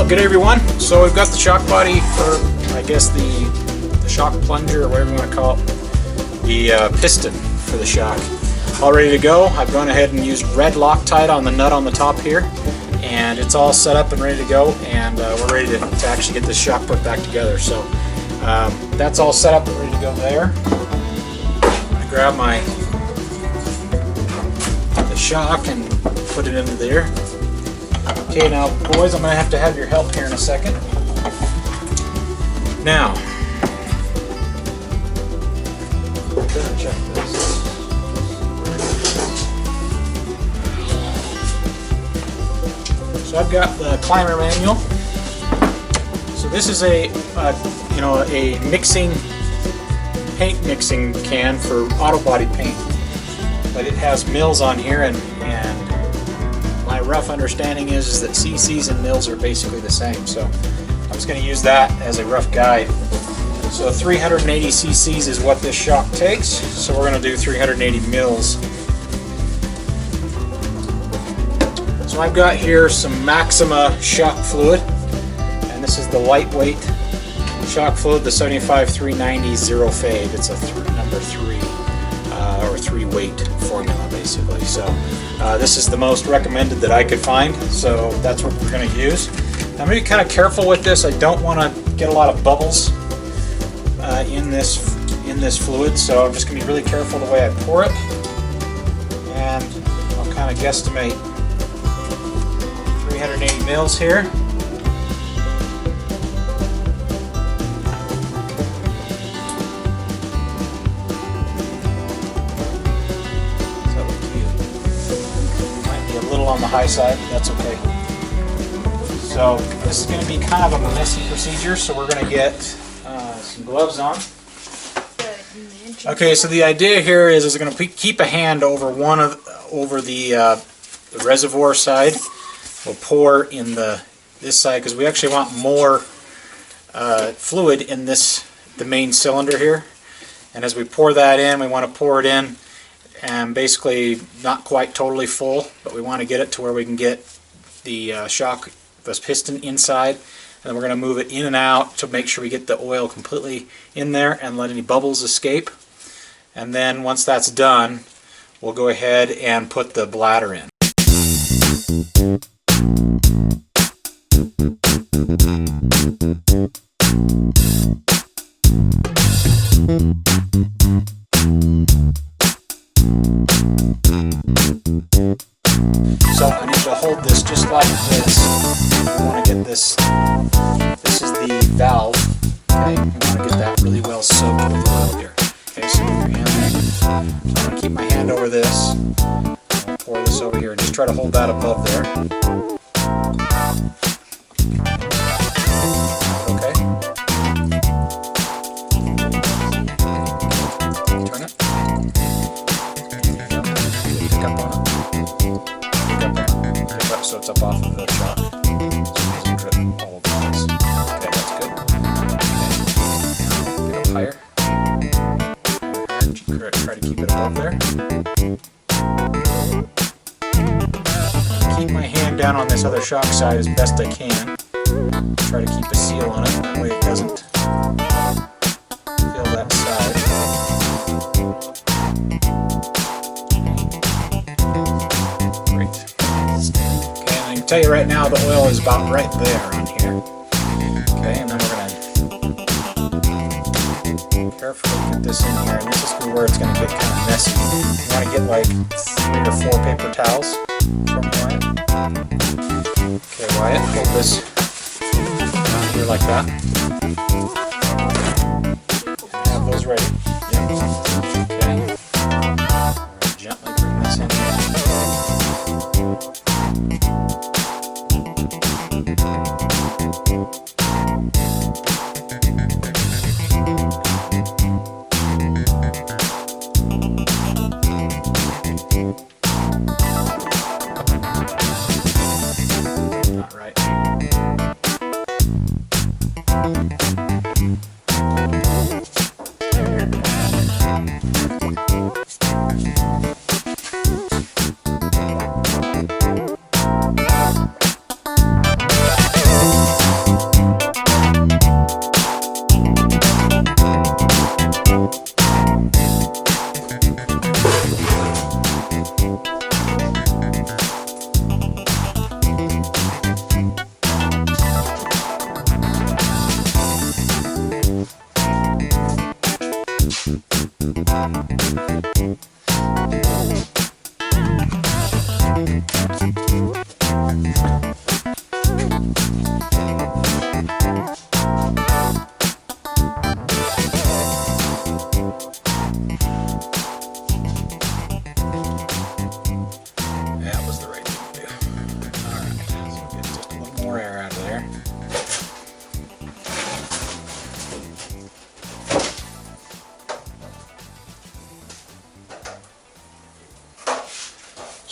Good day everyone. So we've got the shock body for, I guess, the shock plunger or whatever you want to call it, the piston for the shock. All ready to go. I've gone ahead and used red Loctite on the nut on the top here, and it's all set up and ready to go, and we're ready to actually get this shock put back together. So that's all set up and ready to go there. I'm going to grab the shock and put it into there. Okay, now boys, I'm going to have your help here in a second. Now, better check this. So I've got the climber manual. So this is a paint mixing can for auto body paint, but it has mils on here, and my rough understanding is that cc's and mils are basically the same. So I'm just going to use that as a rough guide. So 380 cc's is what this shock takes. So we're going to do 380 mils. So I've got here some Maxima shock fluid, and this is the lightweight shock fluid, the 75-390 zero fade. It's a number 3 or 3 weight formula basically. So this is the most recommended that I could find, so that's what we're going to use. I'm going to be kind of careful with this. I don't want to get a lot of bubbles in this fluid, so I'm just going to be really careful the way I pour it, and I'll kind of guesstimate 380 mils here. On the high side, that's okay. So this is going to be kind of a messy procedure, so we're going to get some gloves on. Okay, so the idea here is we're going to keep a hand over the reservoir side. We'll pour in this side because we actually want more fluid in the main cylinder here, and as we pour that in, we want to pour it in and basically not quite totally full, but we want to get it to where we can get the this piston inside, and then we're going to move it in and out to make sure we get the oil completely in there and let any bubbles escape. And then once that's done, we'll go ahead and put the bladder in. So I need to hold this just like this. I want to get this is the valve, okay? I want to get that really well soaked with oil here. Okay, so move your hand there. So I'm going to keep my hand over this, pour this over here, and just try to hold that above there. Okay. Turn it. Pick up on it. Pick up so it's up off of the shock, so it doesn't drip all over the place. Okay, that's good. Okay. Pick up higher. Try to keep it above there. Keep my hand down on this other shock side as best I can. Try to keep a seal on it, that way it doesn't fill that side. Okay, and I can tell you right now the oil is about right there on here. Okay, and then we're going to carefully put this in here, and this is where it's going to get kind of messy. You want to get like 3 or 4 paper towels from Wyatt. Okay, Wyatt, hold this down here like that. Have those ready. Yep. Okay. Gently bring this in here. Not right.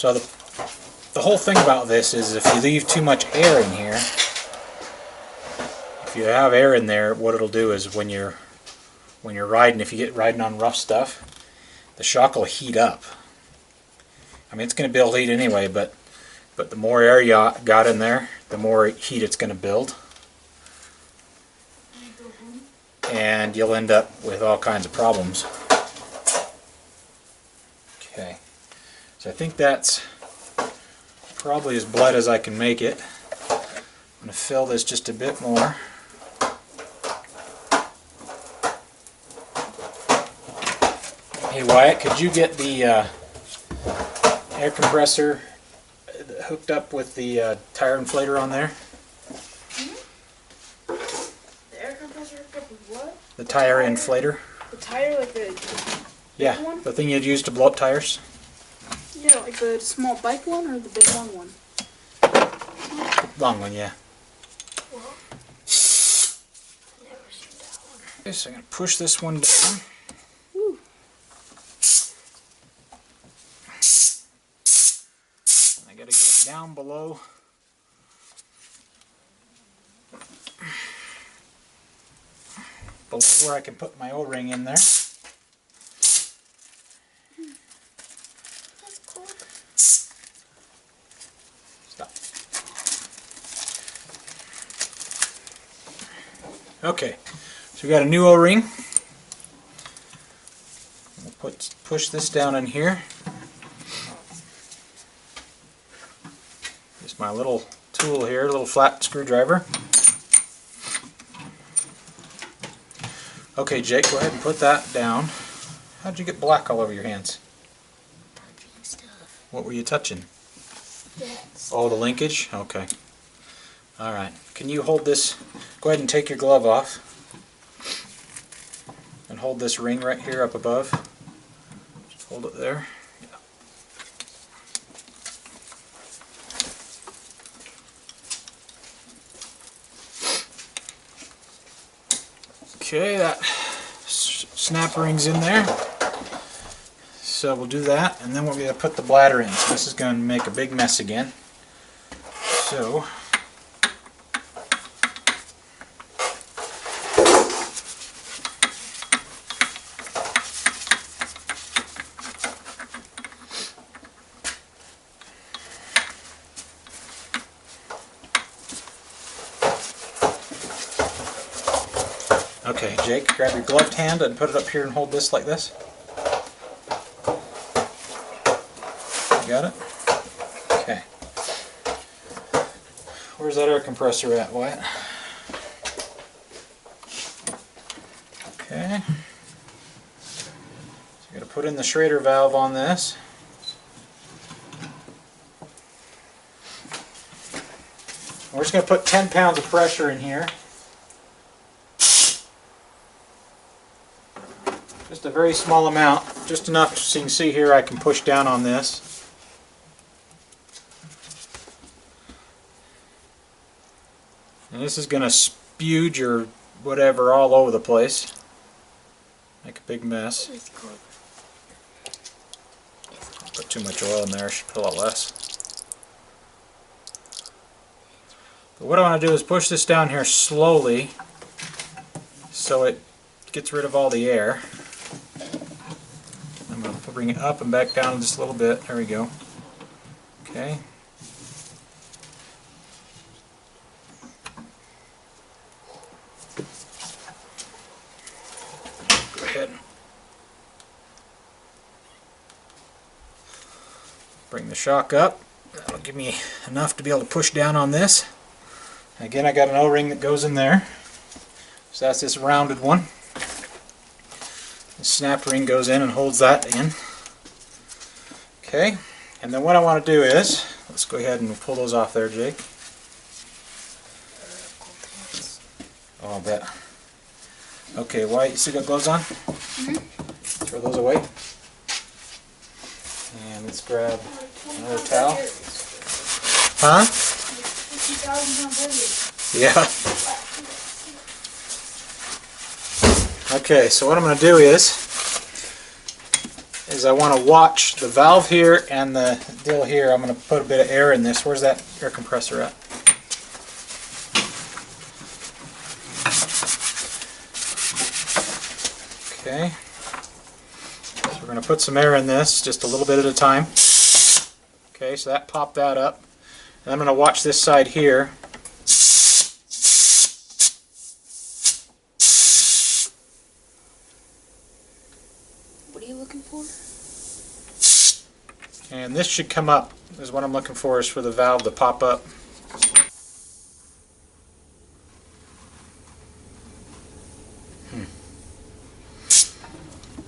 So the whole thing about this is if you leave too much air in here, if you have air in there, what it'll do is when you're riding, if you get riding on rough stuff, the shock will heat up. I mean, it's going to build heat anyway, but the more air you got in there, the more heat it's going to build. And you'll end up with all kinds of problems. Okay, so I think that's probably as blood as I can make it. I'm going to fill this just a bit more. Hey Wyatt, could you get the air compressor hooked up with the tire inflator on there? The air compressor hooked up with what? The tire inflator. The tire, like the Yeah, one? the thing you'd use to blow up tires. Yeah, like the small bike one or the big long one? Long one, yeah. Well, never seen that one. Okay, so I'm going to push this one down. Woo. I got to get it down below. Below where I can put my O-ring in there. That's cool. Stop. Okay, so we got a new O-ring. We'll push this down in here. Just my little tool here, a little flat screwdriver. Okay, Jake, go ahead and put that down. How'd you get black all over your hands? Touching stuff. What were you touching? Yes. Oh, the linkage? Okay. Alright. Can you hold this? Go ahead and take your glove off. And hold this ring right here up above. Just hold it there. Yeah. Okay, that snap ring's in there. So we'll do that, and then we're going to put the bladder in. So this is going to make a big mess again. So okay, Jake, grab your gloved hand and put it up here and hold this like this. You got it? Okay. Where's that air compressor at, Wyatt? Okay. So you got to put in the Schrader valve on this. We're just going to put 10 pounds of pressure in here. Just a very small amount, just enough so you can see here I can push down on this. And this is going to spew your whatever all over the place. Make a big mess. Put too much oil in there, I should put a lot less. But what I want to do is push this down here slowly so it gets rid of all the air. I'm going to bring it up and back down just a little bit. There we go. Okay. Go ahead. Bring the shock up. That'll give me enough to be able to push down on this. Again, I got an O-ring that goes in there. So that's this rounded one. The snap ring goes in and holds that in. Okay, and then what I want to do is, let's go ahead and pull those off there, Jake. Oh, I bet. Okay, Wyatt, you still got gloves on? Mm-hmm. Throw those away. And let's grab another towel. Huh? 50,000 pound heavy. Yeah. Okay, so what I'm going to do is is I want to watch the valve here and the deal here. I'm going to put a bit of air in this. Where's that air compressor at? Okay. So we're going to put some air in this, just a little bit at a time. Okay, so that popped that up. And I'm going to watch this side here. What are you looking for? And this should come up, is what I'm looking for, is for the valve to pop up.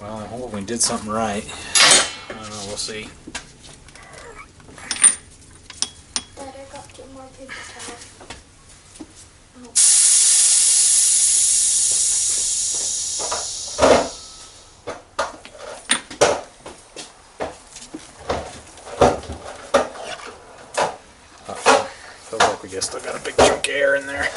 Well, I hope we did something right. I don't know, we'll see. Dad, I got 2 more paper towels. Feels like we still got a big chunk of air in there.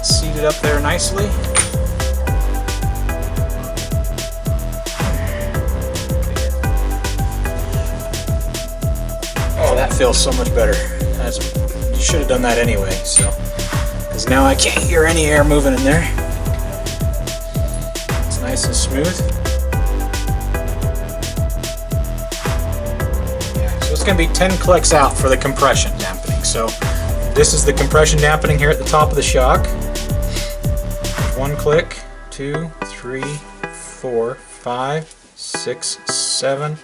Seated up there nicely. Oh, that feels so much better. You should have done that anyway, so, because now I can't hear any air moving in there. It's nice and smooth. Yeah, so it's going to be 10 clicks out for the compression dampening. So this is the compression dampening here at the top of the shock. 1 click, 2, 3, 4, 5, 6, 7,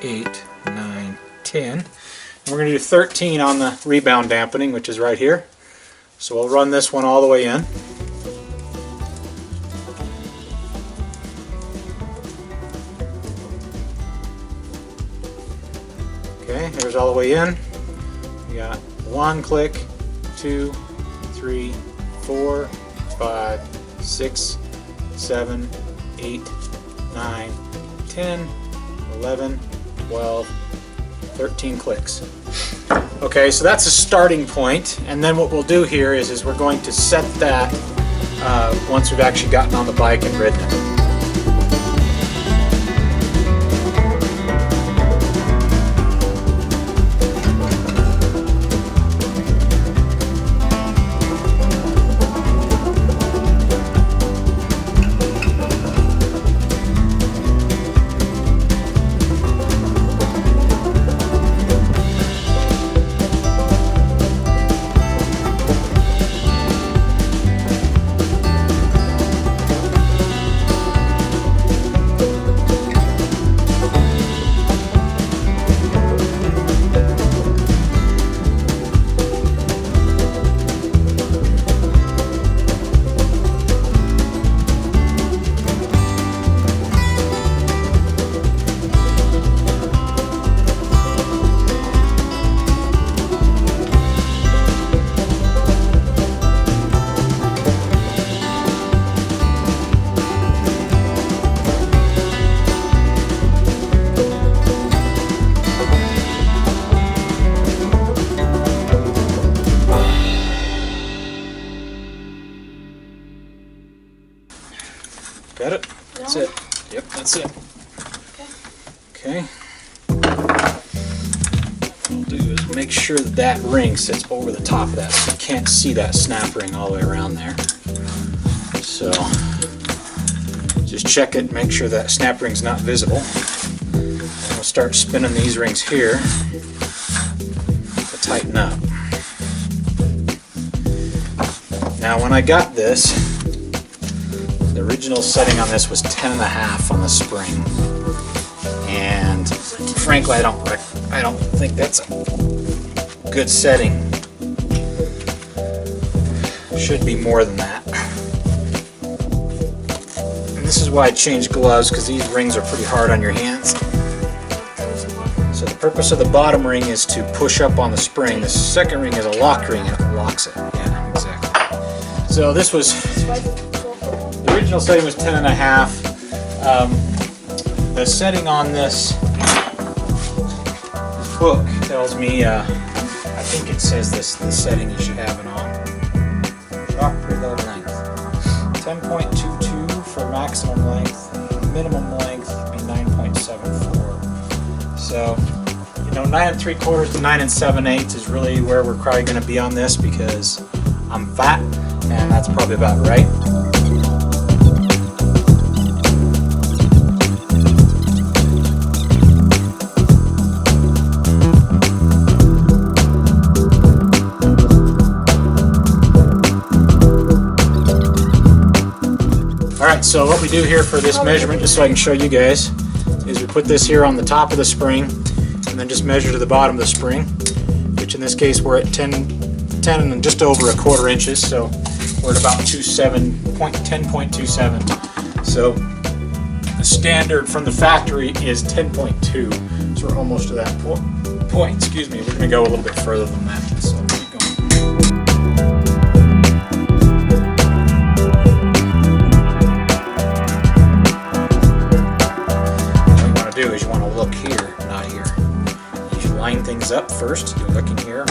8, 9, 10. And we're going to do 13 on the rebound dampening, which is right here. So we'll run this one all the way in. Okay, there's all the way in. We got 1 click, 2, 3, 4, 5, 6, 7, 8, 9, 10, 11, 12, 13 clicks. Okay, so that's a starting point, and then what we'll do here is we're going to set that once we've actually gotten on the bike and ridden it. That's it. Yep, that's it. Okay. Okay. What we'll do is make sure that that ring sits over the top of that, so you can't see that snap ring all the way around there. So just check it, make sure that snap ring's not visible. And we'll start spinning these rings here to tighten up. Now when I got this, the original setting on this was 10.5 on the spring, and frankly I don't think that's a good setting. Should be more than that. And this is why I changed gloves, because these rings are pretty hard on your hands. So the purpose of the bottom ring is to push up on the spring. The second ring is a lock ring, and it locks it. Yeah, exactly. So this was, the original setting was 10.5. The setting on this book tells me, I think it says the setting you should have it on. Shock preload length. 10.22 for maximum length. Minimum length would be 9.74. So, 9 3/4 to 9 7/8 is really where we're probably going to be on this, because I'm fat, and that's probably about right. Alright, so what we do here for this measurement, just so I can show you guys, is we put this here on the top of the spring, and then just measure to the bottom of the spring, which in this case we're at 10 and just over 1/4 inches, so we're at about 10.27. So the standard from the factory is 10.2, so we're almost to that point. Excuse me, we're going to go a little bit further than that. So keep going. Do is you want to look here, not here. You should line things up first. You're looking here,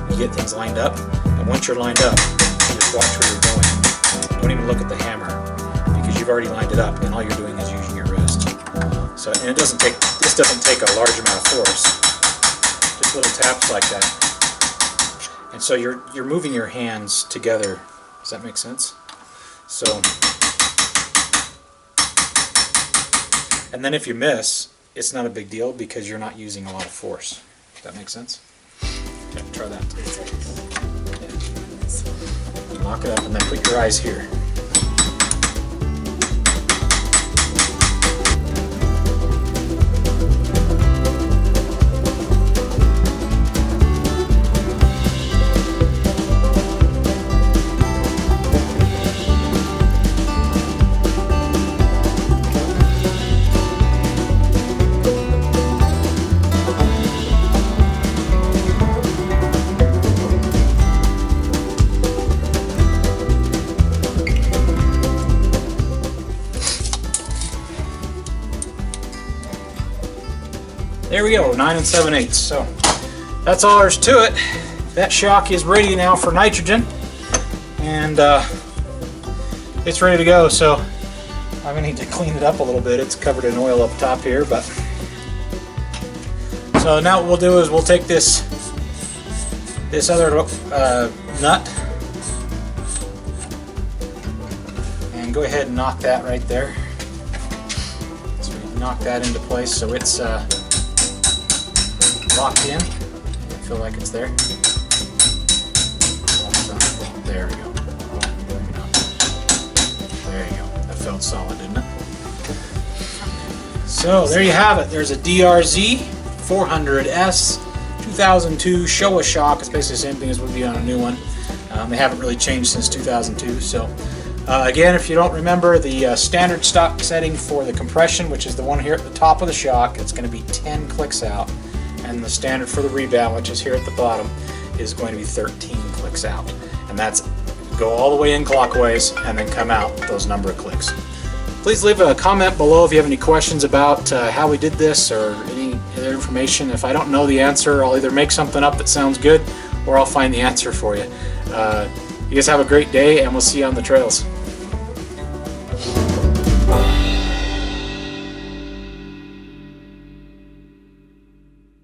you get things lined up, and once you're lined up, you just watch where you're going. Don't even look at the hammer, because you've already lined it up, and all you're doing is using your wrist. So, and this doesn't take a large amount of force. Just little taps like that. And so you're moving your hands together. Does that make sense? So. And then if you miss, it's not a big deal, because you're not using a lot of force. Does that make sense? Yeah, try that. Yeah. Knock it up and then put your eyes here. There we go, 9 7/8. So that's all there's to it. That shock is ready now for nitrogen, and it's ready to go. So I'm gonna need to clean it up a little bit. It's covered in oil up top here, but so now what we'll do is we'll take this other nut and go ahead and knock that right there. So we knock that into place so it's locked in. I feel like it's there. There we go. There you go. That felt solid, didn't it? So there you have it. There's a DRZ 400S 2002 Showa shock. It's basically the same thing as would be on a new one. They haven't really changed since 2002. So again, if you don't remember, the standard stock setting for the compression, which is the one here at the top of the shock, it's going to be 10 clicks out. And the standard for the rebound, which is here at the bottom, is going to be 13 clicks out. And that's go all the way in clockwise and then come out those number of clicks. Please leave a comment below if you have any questions about how we did this or any other information. If I don't know the answer, I'll either make something up that sounds good or I'll find the answer for you. You guys have a great day, and we'll see you on the trails.